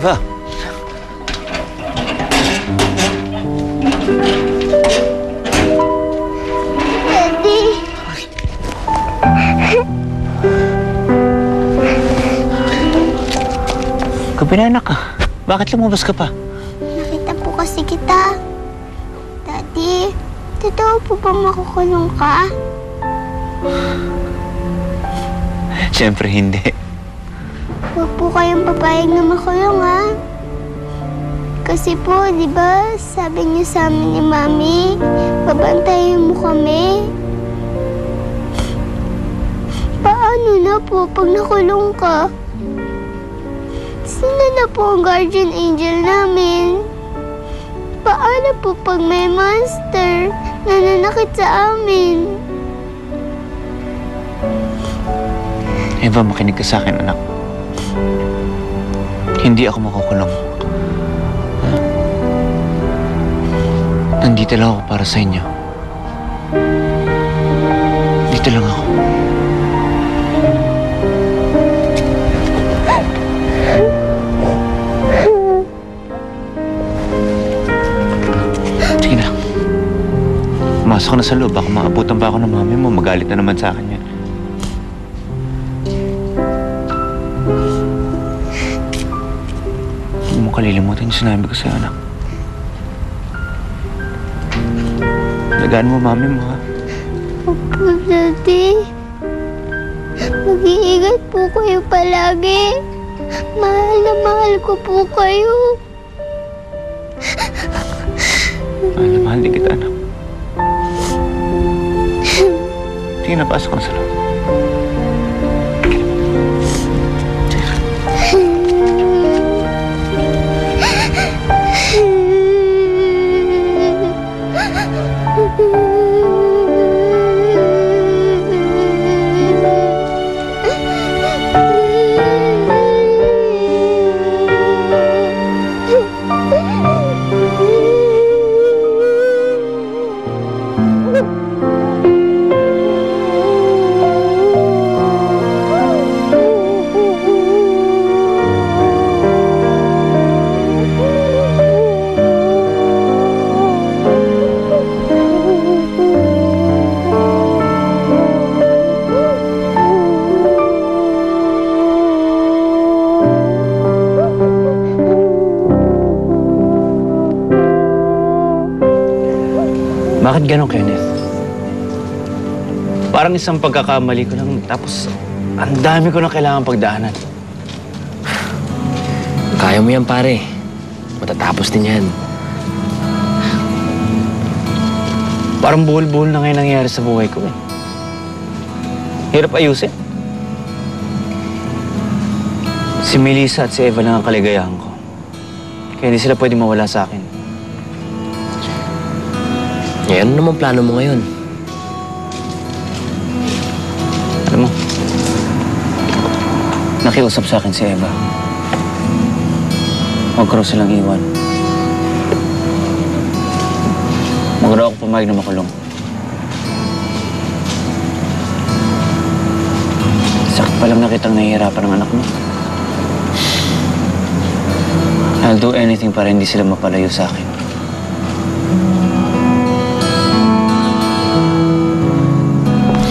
Eva! Daddy! Gabi na, anak ka. Bakit lumabas ka pa? Nakita po kasi kita. Daddy, totoo po ba makukulong ka? Siyempre hindi. Huwag po kayong papayag na makulong, ha? Kasi po, di ba, sabi niyo sa amin ni Mami, babantayan mo kami. Paano na po pag nakulong ka? Sino na po ang guardian angel namin? Paano po pag may monster na nanakit sa amin? Eva, makinig ka sa akin, anak. Hindi ako makukulong. Nandito lang ako para sa inyo. Dito lang ako. Sige na. Pumasok ka na sa loob. Baka maabutan pa ako ng mami mo. Magalit na naman sa akin yan. Huwag mo kalilimutan yung sinabi ko sa'yo, anak. Alagaan mo, mami mo, ha? Opo, Daddy. Mag-iingat po kayo palagi. Mahal na mahal ko po kayo. Mahal na mahal din kita, anak. Sige na, pasok ka na sa loob. Bakit ganon, Kenneth? Parang isang pagkakamali ko lang, tapos ang dami ko na kailangan pagdaanan. Kaya mo yan, pare. Matatapos din yan. Parang buhol-buhol na ngayon nangyayari sa buhay ko, eh. Hirap ayusin. Si Melissa at si Eva lang ang kaligayahan ko. Kaya hindi sila pwede mawala sa akin. Ano naman plano mo ngayon? Alam mo, nakiusap sa akin si Eva. Huwag ko raw silang iwan. Huwag raw ako pumayag na makulong. Sakit pa lang nakitang nahihirapan ng anak mo. I'll do anything para hindi sila mapalayo sa akin.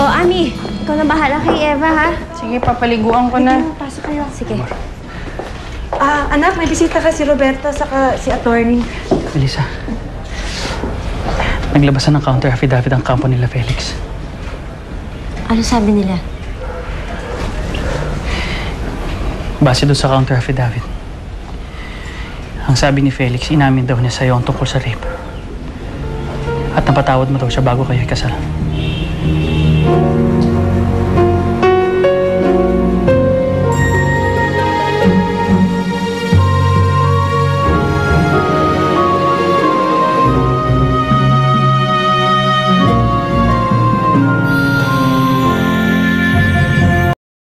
O, Ami, ikaw na bahala kay Eva, ha? Sige, papaliguan ko na. Pasok kayo. Sige. Anak, may bisita ka si Roberta saka si attorney. Melissa, naglabasan ng counter affidavit ang kampo nila, Felix. Ano sabi nila? Base doon sa counter affidavit, ang sabi ni Felix, inamin daw niya sa'yo ang tungkol sa rape. At napatawad mo daw siya bago kayo ikasal.